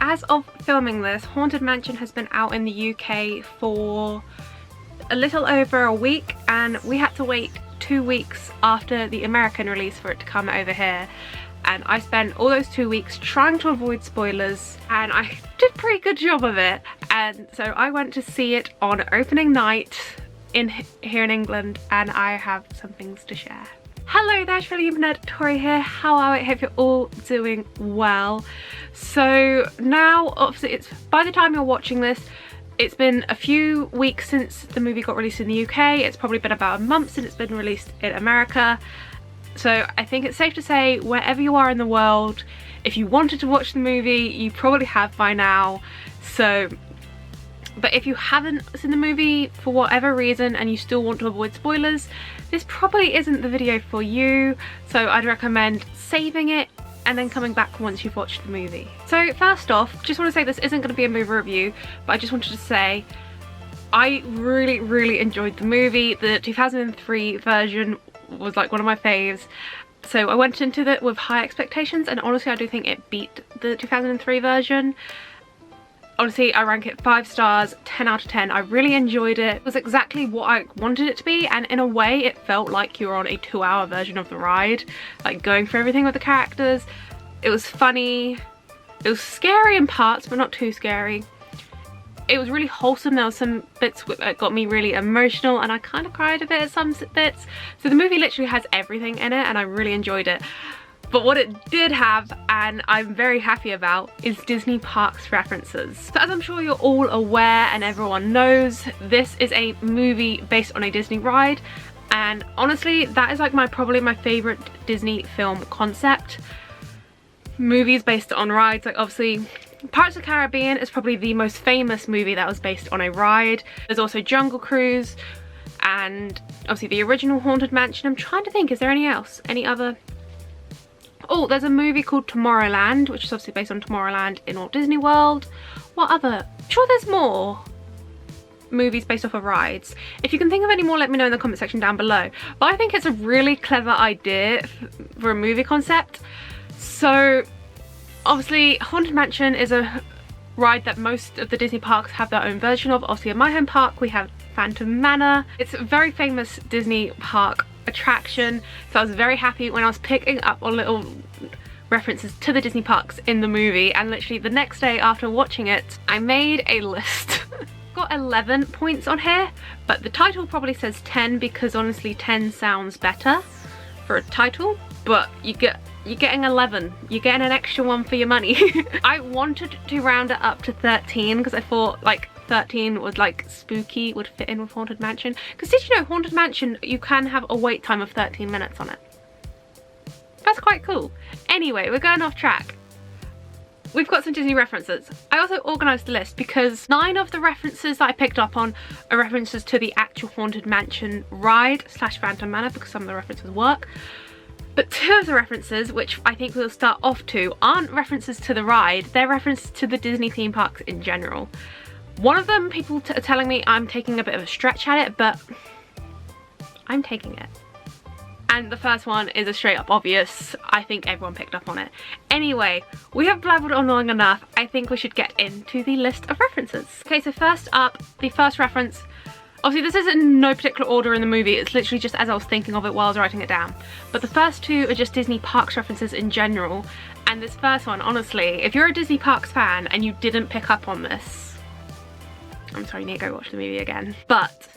as of filming this, Haunted Mansion has been out in the UK for a little over a week, and we had to wait 2 weeks after the American release for it to come over here. And I spent all those 2 weeks trying to avoid spoilers, and I did a pretty good job of it. And so I went to see it on opening night here in England, and I have some things to share. Hello there, Nerd, Tori here. How are we? Hope you're all doing well. So now, obviously, it's by the time you're watching this, it's been a few weeks since the movie got released in the UK. It's probably been about a month since it's been released in America. So I think it's safe to say, wherever you are in the world, if you wanted to watch the movie, you probably have by now. So, but if you haven't seen the movie for whatever reason and you still want to avoid spoilers, this probably isn't the video for you. So I'd recommend saving it and then coming back once you've watched the movie. So first off, just want to say this isn't going to be a movie review, but I just wanted to say I really enjoyed the movie. The 2003 version was like one of my faves. So I went into it with high expectations, and honestly I do think it beat the 2003 version. Honestly, I rank it 5 stars, 10 out of 10. I really enjoyed it. It was exactly what I wanted it to be, and in a way it felt like you were on a 2-hour version of the ride, like going through everything with the characters. It was funny, it was scary in parts, but not too scary. It was really wholesome. There were some bits that got me really emotional, and I kind of cried a bit at some bits. So the movie literally has everything in it, and I really enjoyed it. But what it did have, and I'm very happy about, is Disney Parks references. So as I'm sure you're all aware and everyone knows, this is a movie based on a Disney ride, and honestly that is like probably my favourite Disney film concept. Movies based on rides, like obviously Pirates of the Caribbean is probably the most famous movie that was based on a ride. There's also Jungle Cruise, and obviously the original Haunted Mansion. I'm trying to think, is there any else? Any other? Oh, there's a movie called Tomorrowland, which is obviously based on Tomorrowland in Walt Disney World. What other? I'm sure there's more movies based off of rides. If you can think of any more, let me know in the comment section down below. But I think it's a really clever idea for a movie concept. So obviously Haunted Mansion is a ride that most of the Disney parks have their own version of. Obviously in my home park we have Phantom Manor. It's a very famous Disney park attraction, so I was very happy when I was picking up on little references to the Disney parks in the movie, and literally the next day after watching it I made a list. Got 11 points on here, but the title probably says 10 because honestly 10 sounds better for a title, but you're getting 11. You're getting an extra one for your money. I wanted to round it up to 13 because I thought like 13 was like spooky, would fit in with Haunted Mansion. Because did you know Haunted Mansion, you can have a wait time of 13 minutes on it. That's quite cool. Anyway, we're going off track. We've got some Disney references. I also organised the list because 9 of the references that I picked up on are references to the actual Haunted Mansion ride / Phantom Manor, because some of the references work. But 2 of the references, which I think we'll start off to, aren't references to the ride, they're references to the Disney theme parks in general. One of them, people are telling me I'm taking a bit of a stretch at it, but I'm taking it. And the first one is a straight up obvious. I think everyone picked up on it. Anyway, we have blabbered on long enough. I think we should get into the list of references. Okay, so first up, the first reference. Obviously this is in no particular order in the movie, it's literally just as I was thinking of it while I was writing it down. But the first 2 are just Disney Parks references in general. And this first one, honestly, if you're a Disney Parks fan and you didn't pick up on this, I'm sorry, you need to go watch the movie again. But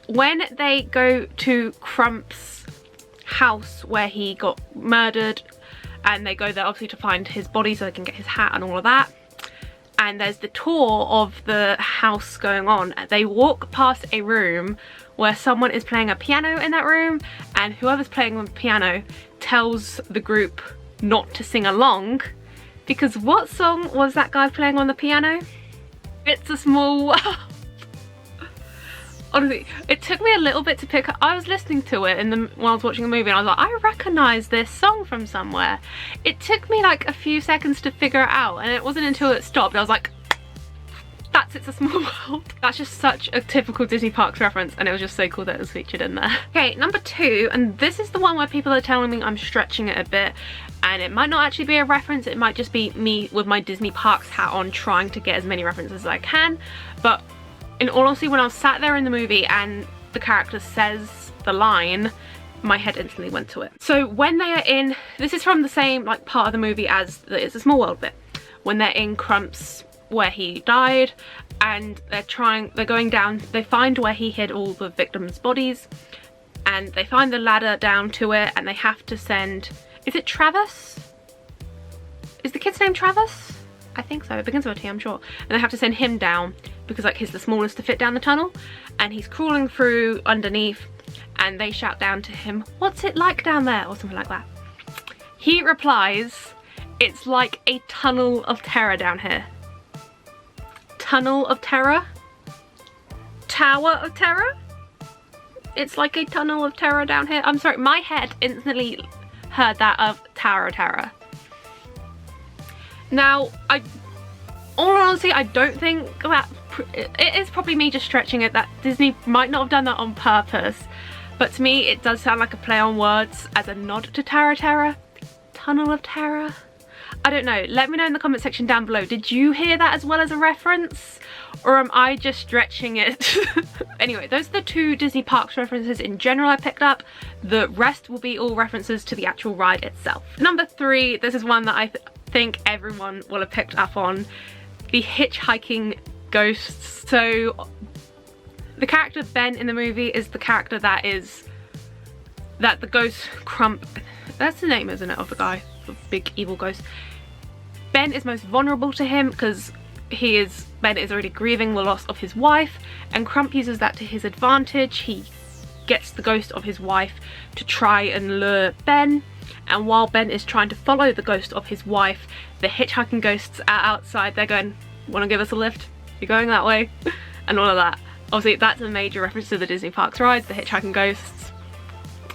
when they go to Crump's house where he got murdered, and they go there obviously to find his body so they can get his hat and all of that, and there's the tour of the house going on, they walk past a room where someone is playing a piano in that room, and whoever's playing the piano tells the group not to sing along, because what song was that guy playing on the piano? It's a Small World. Honestly, it took me a little bit to pick up. I was listening to it while I was watching the movie, and I was like, I recognise this song from somewhere. It took me like a few seconds to figure it out, and it wasn't until it stopped I was like, That's It's a Small World. That's just such a typical Disney Parks reference, and it was just so cool that it was featured in there. Okay, number 2, and this is the one where people are telling me I'm stretching it a bit, and it might not actually be a reference, it might just be me with my Disney Parks hat on trying to get as many references as I can. But in all honesty, when I was sat there in the movie and the character says the line, my head instantly went to it. So when they are in, this is from the same like part of the movie as the It's a Small World bit, when they're in Crump's, where he died, and they're going down, they find where he hid all the victims' bodies, and they find the ladder down to it, and they have to send, is it Travis? Is the kid's name Travis? I think so, it begins with a T, I'm sure. And they have to send him down because like he's the smallest to fit down the tunnel, and he's crawling through underneath, and they shout down to him, "What's it like down there?" or something like that. He replies, "It's like a tunnel of terror down here." Tunnel of terror? Tower of terror? It's like a tunnel of terror down here. I'm sorry, my head instantly heard that of Tower of Terror. Now, all honesty, I don't think that, it is probably me just stretching it, that Disney might not have done that on purpose, but to me it does sound like a play on words as a nod to Tower of Terror. Tunnel of Terror? I don't know, let me know in the comment section down below. Did you hear that as well as a reference? Or am I just stretching it? Anyway, those are the 2 Disney Parks references in general I picked up. The rest will be all references to the actual ride itself. Number 3, this is one that I think everyone will have picked up on. The hitchhiking ghosts. So the character Ben in the movie is the character that the ghost Crump, that's the name, isn't it, of the guy, the big evil ghost. Ben is most vulnerable to him because Ben is already grieving the loss of his wife, and Crump uses that to his advantage. He gets the ghost of his wife to try and lure Ben, and while Ben is trying to follow the ghost of his wife, the hitchhiking ghosts are outside. They're going, "Want to give us a lift? You're going that way?" and all of that. Obviously that's a major reference to the Disney Parks rides, the hitchhiking ghosts.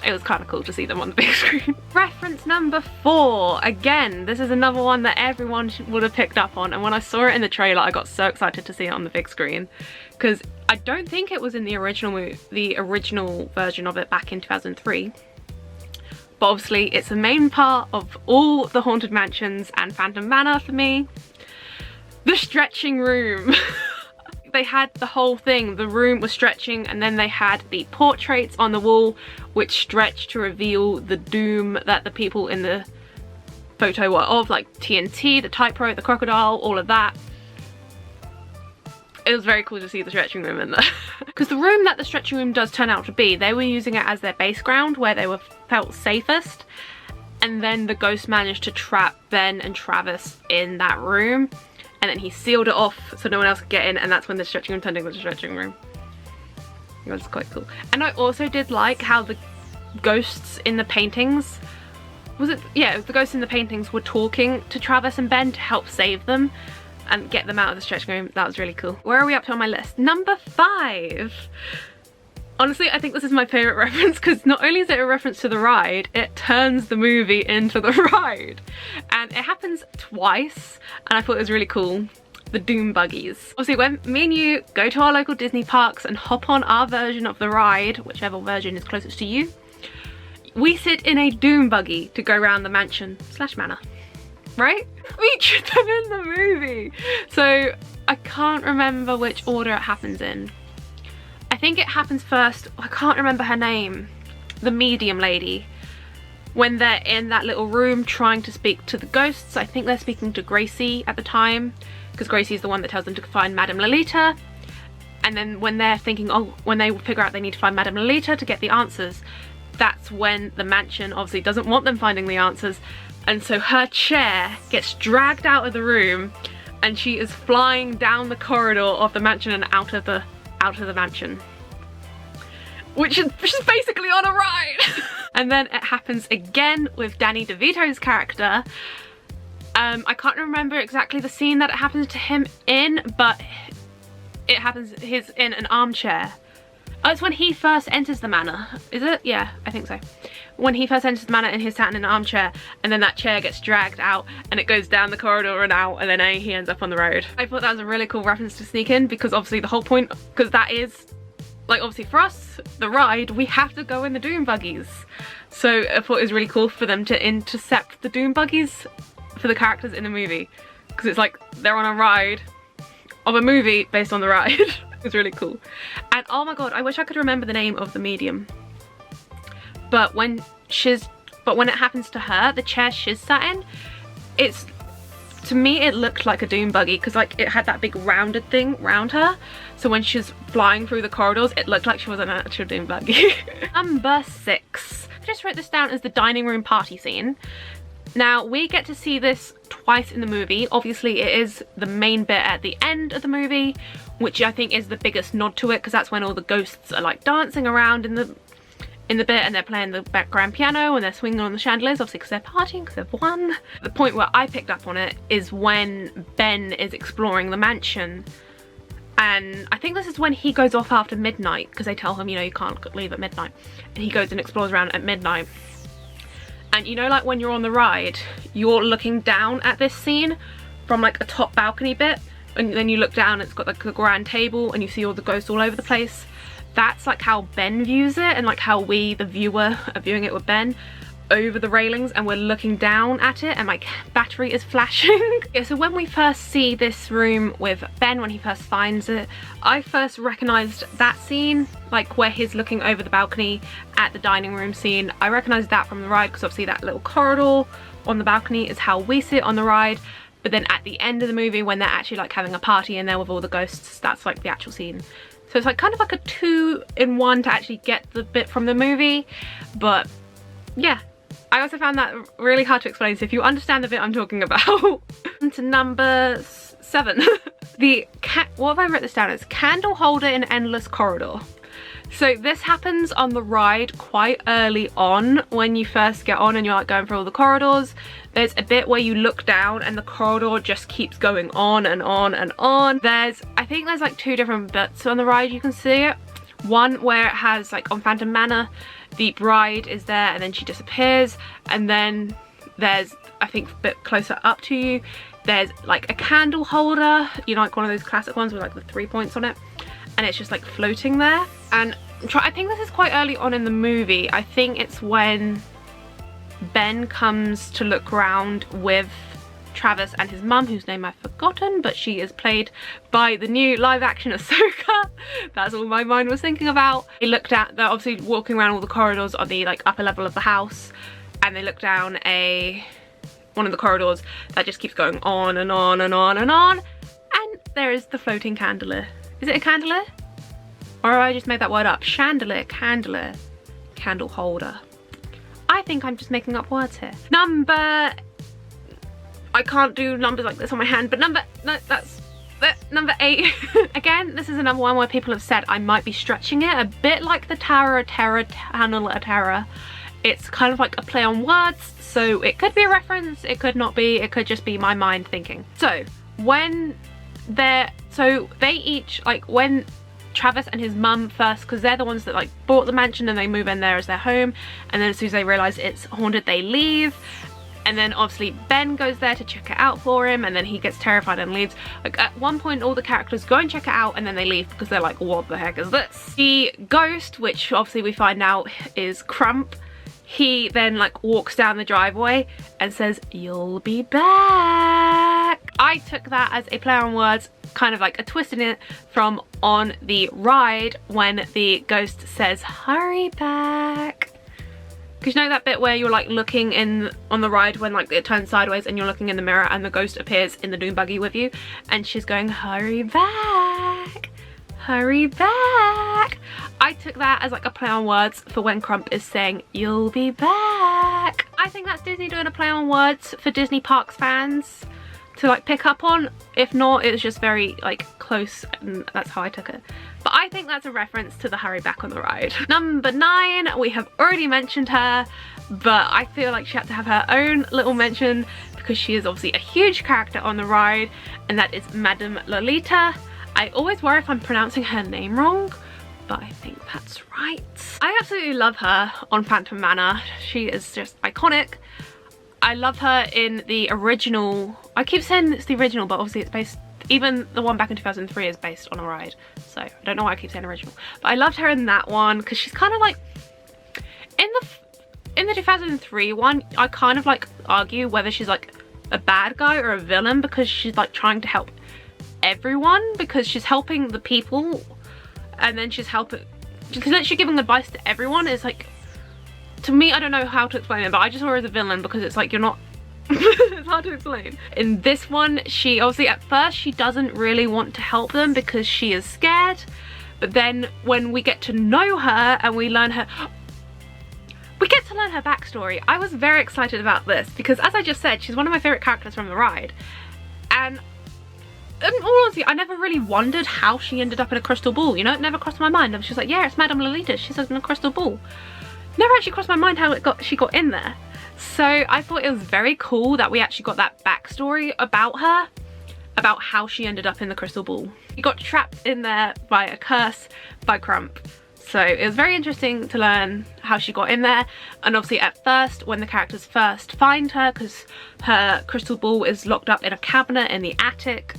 It was kind of cool to see them on the big screen. Reference number 4. Again, this is another one that everyone would have picked up on, and when I saw it in the trailer I got so excited to see it on the big screen, because I don't think it was in the original version of it back in 2003. But obviously it's a main part of all the Haunted Mansions and Phantom Manor for me. The stretching room. They had the whole thing, the room was stretching, and then they had the portraits on the wall which stretched to reveal the doom that the people in the photo were of, like TNT, the typewriter, the crocodile, all of that. It was very cool to see the stretching room in there. Because the room that the stretching room does turn out to be, they were using it as their base ground where they felt safest, and then the ghost managed to trap Ben and Travis in that room, and then he sealed it off so no one else could get in, and that's when the stretching room turned into the stretching room. It was quite cool. And I also did like how the ghosts in the paintings, the ghosts in the paintings were talking to Travis and Ben to help save them and get them out of the stretching room. That was really cool. Where are we up to on my list? Number 5. Honestly, I think this is my favourite reference because not only is it a reference to the ride, it turns the movie into the ride. And it happens twice, and I thought it was really cool. The Doom Buggies. Obviously, when me and you go to our local Disney parks and hop on our version of the ride, whichever version is closest to you, we sit in a Doom Buggy to go around the mansion / manor, right? Featured them in the movie. So I can't remember which order it happens in. I think it happens first, I can't remember her name, the medium lady. When they're in that little room trying to speak to the ghosts, I think they're speaking to Gracie at the time, because Gracie's the one that tells them to find Madame Lolita. And then when they're thinking, when they figure out they need to find Madame Lolita to get the answers, that's when the mansion obviously doesn't want them finding the answers. And so her chair gets dragged out of the room and she is flying down the corridor of the mansion and out of the mansion. Which is basically on a ride. And then it happens again with Danny DeVito's character. I can't remember exactly the scene that it happens to him in, but it happens, he's in an armchair Oh, it's when he first enters the manor. Is it? Yeah, I think so. When he first enters the manor and he's sat in an armchair, and then that chair gets dragged out and it goes down the corridor and out, and then he ends up on the road. I thought that was a really cool reference to sneak in, because obviously the whole point, because that is, like, obviously for us, the ride, we have to go in the doom buggies. So I thought it was really cool for them to intercept the doom buggies for the characters in the movie, because it's like they're on a ride of a movie based on the ride. It's really cool. And oh my god, I wish I could remember the name of the medium. But when it happens to her, the chair she's sat in, it's, to me it looked like a doom buggy, because like it had that big rounded thing round her. So when she's flying through the corridors, it looked like she was an actual doom buggy. Number 6. I just wrote this down as the dining room party scene. Now, we get to see this twice in the movie. Obviously, it is the main bit at the end of the movie, which I think is the biggest nod to it, because that's when all the ghosts are like dancing around in the bit, and they're playing the background piano and they're swinging on the chandeliers, obviously because they're partying, because they've won. The point where I picked up on it is when Ben is exploring the mansion. And I think this is when he goes off after midnight, because they tell him, you know, you can't leave at midnight. And he goes and explores around at midnight. And you know, like when you're on the ride, you're looking down at this scene from like a top balcony bit, and then you look down, it's got like a grand table and you see all the ghosts all over the place. That's like how Ben views it, and like how we, the viewer, are viewing it with Ben over the railings, and we're looking down at it, and my battery is flashing. Yeah, so when we first see this room with Ben, when he first finds it, I first recognized that scene, like where he's looking over the balcony at the dining room scene. I recognized that from the ride, because obviously that little corridor on the balcony is how we see it on the ride. But then at the end of the movie, when they're actually like having a party in there with all the ghosts, that's like the actual scene. So it's like kind of like a 2-in-1 to actually get the bit from the movie. But yeah, I also found that really hard to explain, so if you understand the bit I'm talking about. To number 7. What have I written this down as? Candle holder in endless corridor. So this happens on the ride quite early on when you first get on and you're like going through all the corridors. There's a bit where you look down and the corridor just keeps going on and on and on. I think there's like 2 different bits on the ride you can see it. One where it has like on Phantom Manor, the bride is there and then she disappears, and then there's, I think a bit closer up to you, there's like a candle holder, you know, like one of those classic ones with like the 3 points on it, and it's just like floating there. And I think this is quite early on in the movie. I think it's when Ben comes to look around with Travis and his mum, whose name I've forgotten, but she is played by the new live action Ahsoka. That's all my mind was thinking about. They looked at, they're obviously walking around all the corridors on the like upper level of the house, and they look down one of the corridors that just keeps going on and on and on and on, and there is the floating candelier. Is it a candelier? Or have I just made that word up? Chandelier, candelier, candle holder. I think I'm just making up words here. I can't do numbers like this on my hand, but number 8. Again, this is another one where people have said I might be stretching it, a bit like the Tower of Terror, Tunnel of Terror. It's kind of like a play on words, so it could be a reference, it could not be, it could just be my mind thinking. So when they each, like when Travis and his mum first, because they're the ones that like bought the mansion and they move in there as their home, and then as soon as they realise it's haunted, they leave. And then obviously Ben goes there to check it out for him, and then he gets terrified and leaves. Like at one point all the characters go and check it out and then they leave because they're like, what the heck is this? The ghost, which obviously we find out is Crump, he then like walks down the driveway and says, "You'll be back." I took that as a play on words, kind of like a twist in it from on the ride when the ghost says, "Hurry back." Because you know that bit where you're like looking in on the ride when like it turns sideways and you're looking in the mirror and the ghost appears in the doom buggy with you, and she's going, "Hurry back, hurry back." I took that as like a play on words for when Crump is saying, "You'll be back." I think that's Disney doing a play on words for Disney Parks fans to like pick up on. If not, it's just very like close, and that's how I took it. But I think that's a reference to the hurry back on the ride. Number 9, we have already mentioned her, but I feel like she had to have her own little mention because she is obviously a huge character on the ride, and that is Madame Lolita. I always worry if I'm pronouncing her name wrong, but I think that's right. I absolutely love her on Phantom Manor. She is just iconic. I love her in the original. I keep saying it's the original, but obviously it's based, even the one back in 2003 is based on a ride. So I don't know why I keep saying original. But I loved her in that one because she's kind of like, in the 2003 one, I kind of like argue whether she's like a bad guy or a villain, because she's like trying to help everyone, because she's helping the people, and then she's literally giving advice to everyone. It's like, to me, I don't know how to explain it, but I just saw her as a villain because it's like, you're not it's hard to explain. In this one, she obviously at first she doesn't really want to help them because she is scared, but then when we get to know her and we get to learn her backstory, I was very excited about this because, as I just said, she's one of my favourite characters from the ride. And in all honesty, I never really wondered how she ended up in a crystal ball, you know? It never crossed my mind. I was just like, yeah, it's Madame Lolita, she's in a crystal ball. Never actually crossed my mind how she got in there. So I thought it was very cool that we actually got that backstory about her, about how she ended up in the crystal ball. She got trapped in there by a curse by Crump. So it was very interesting to learn how she got in there. And obviously at first, when the characters first find her, because her crystal ball is locked up in a cabinet in the attic,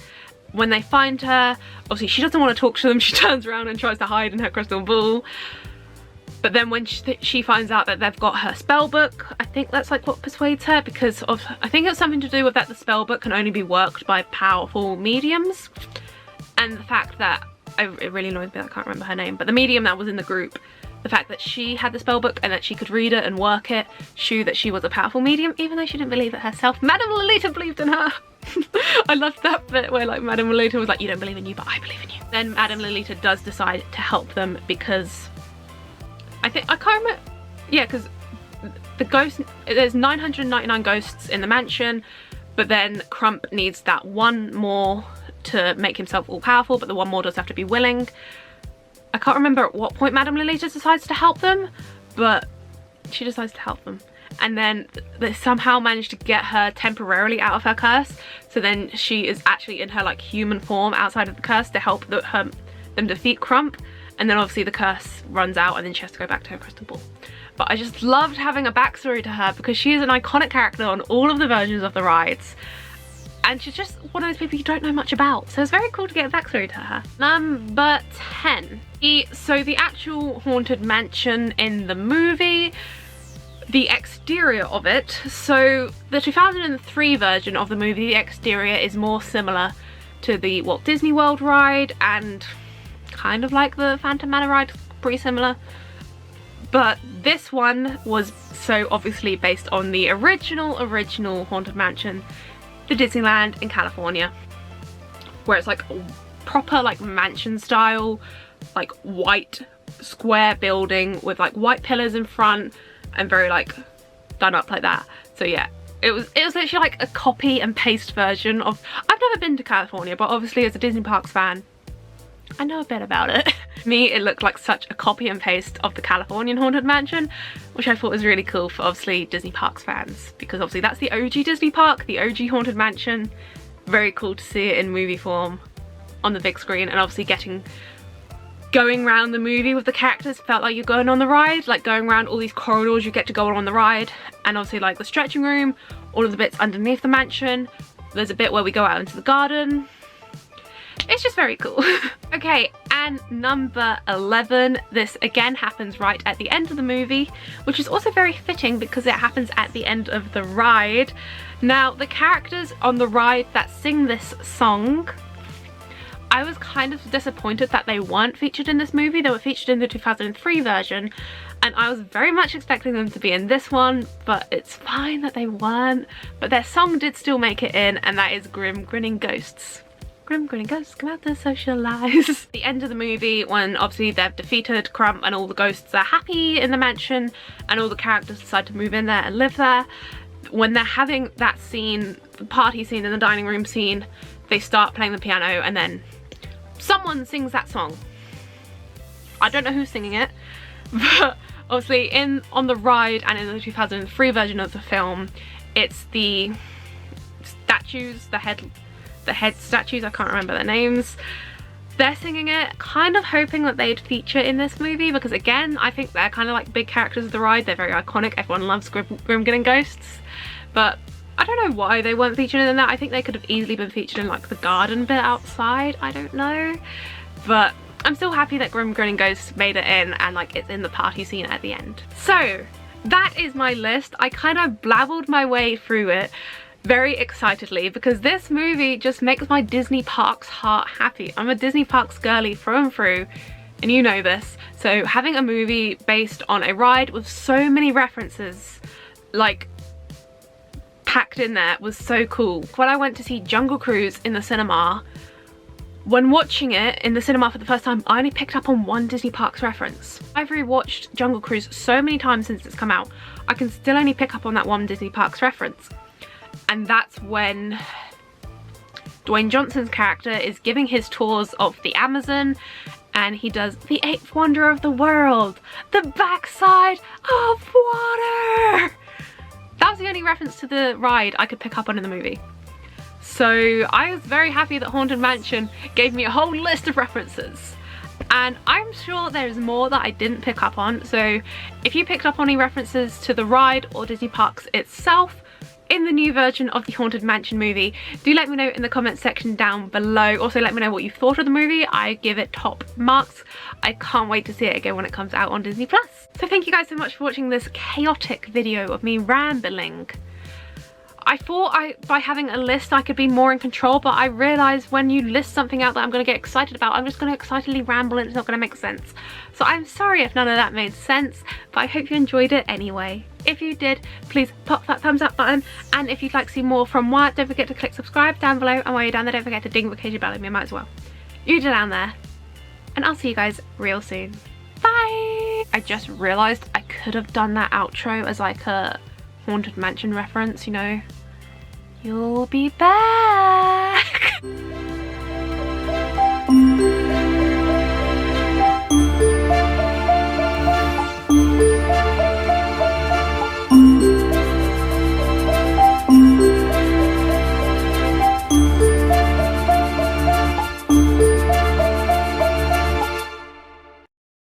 when they find her, obviously she doesn't want to talk to them. She turns around and tries to hide in her crystal ball. But then when she finds out that they've got her spell book, I think that's like what persuades her, because of, I think it's something to do with that the spell book can only be worked by powerful mediums. And the fact that, it really annoys me that I can't remember her name, but the medium that was in the group, the fact that she had the spell book and that she could read it and work it, showed that she was a powerful medium, even though she didn't believe it herself. Madame Lolita believed in her. I loved that bit where like Madame Lolita was like, you don't believe in you, but I believe in you. Then Madame Lolita does decide to help them because I can't remember, yeah, because the ghost, there's 999 ghosts in the mansion, but then Crump needs that one more to make himself all powerful, but the one more does have to be willing. I can't remember at what point Madame Lolita decides to help them, but she decides to help them. And then they somehow manage to get her temporarily out of her curse, so then she is actually in her like human form outside of the curse to help them defeat Crump. And then obviously the curse runs out and then she has to go back to her crystal ball. But I just loved having a backstory to her because she is an iconic character on all of the versions of the rides. And she's just one of those people you don't know much about. So it's very cool to get a backstory to her. Number 10. So the actual Haunted Mansion in the movie, the exterior of it. So the 2003 version of the movie, the exterior is more similar to the Walt Disney World ride and kind of like the Phantom Manor ride, pretty similar. But this one was so obviously based on the original Haunted Mansion, the Disneyland in California, where it's like proper like mansion style, like white square building with like white pillars in front and very like done up like that. So yeah, it was literally like a copy and paste version of, I've never been to California, but obviously as a Disney Parks fan, I know a bit about it. To me, it looked like such a copy and paste of the Californian Haunted Mansion, which I thought was really cool for obviously Disney Parks fans, because obviously that's the OG Disney Park, the OG Haunted Mansion. Very cool to see it in movie form on the big screen, and obviously going around the movie with the characters felt like you're going on the ride, like going around all these corridors you get to go on the ride, and obviously like the stretching room, all of the bits underneath the mansion. There's a bit where we go out into the garden. It's just very cool. Okay, and number 11, this again happens right at the end of the movie, which is also very fitting because it happens at the end of the ride. Now, the characters on the ride that sing this song, I was kind of disappointed that they weren't featured in this movie. They were featured in the 2003 version, and I was very much expecting them to be in this one, but it's fine that they weren't. But their song did still make it in, and that is Grim Grinning Ghosts. Grim Grinning Ghosts come out to socialise. The end of the movie, when obviously they've defeated Crump and all the ghosts are happy in the mansion and all the characters decide to move in there and live there. When they're having that scene, the party scene and the dining room scene, they start playing the piano and then someone sings that song. I don't know who's singing it, but obviously on the ride and in the 2003 version of the film, it's the statues, the head statues, I can't remember their names. they're singing it, kind of hoping that they'd feature in this movie, because again, I think they're kind of like big characters of the ride. They're very iconic. Everyone loves Grim Getting Ghosts, but I don't know why they weren't featured in that. I think they could have easily been featured in like the garden bit outside. I don't know, but I'm still happy that Grim Grinning Ghosts made it in, and like it's in the party scene at the end. So that is my list. I kind of blabbled my way through it very excitedly because this movie just makes my Disney parks heart happy. I'm a Disney parks girly through and through, and you know this. So having a movie based on a ride with so many references like packed in there was so cool. When I went to see Jungle Cruise in the cinema, when watching it in the cinema for the first time, I only picked up on one Disney Parks reference. I've rewatched Jungle Cruise so many times since it's come out, I can still only pick up on that one Disney Parks reference. And that's when Dwayne Johnson's character is giving his tours of the Amazon, and he does the 8th wonder of the world, the backside of water. That was the only reference to the ride I could pick up on in the movie. So I was very happy that Haunted Mansion gave me a whole list of references. And I'm sure there's more that I didn't pick up on. So if you picked up on any references to the ride or Disney Parks itself in the new version of the Haunted Mansion movie, do let me know in the comments section down below. Also let me know what you thought of the movie. I give it top marks. I can't wait to see it again when it comes out on Disney+. So thank you guys so much for watching this chaotic video of me rambling. I thought by having a list I could be more in control, but I realised when you list something out that I'm going to get excited about, I'm just going to excitedly ramble and it's not going to make sense. So I'm sorry if none of that made sense, but I hope you enjoyed it anyway. If you did, please pop that thumbs up button, and if you'd like to see more from Wyatt, don't forget to click subscribe down below, and while you're down there, don't forget to ding the notification bell, and you might as well. You down there, and I'll see you guys real soon. Bye! I just realised I could have done that outro as like a Haunted Mansion reference, you know. You'll be back!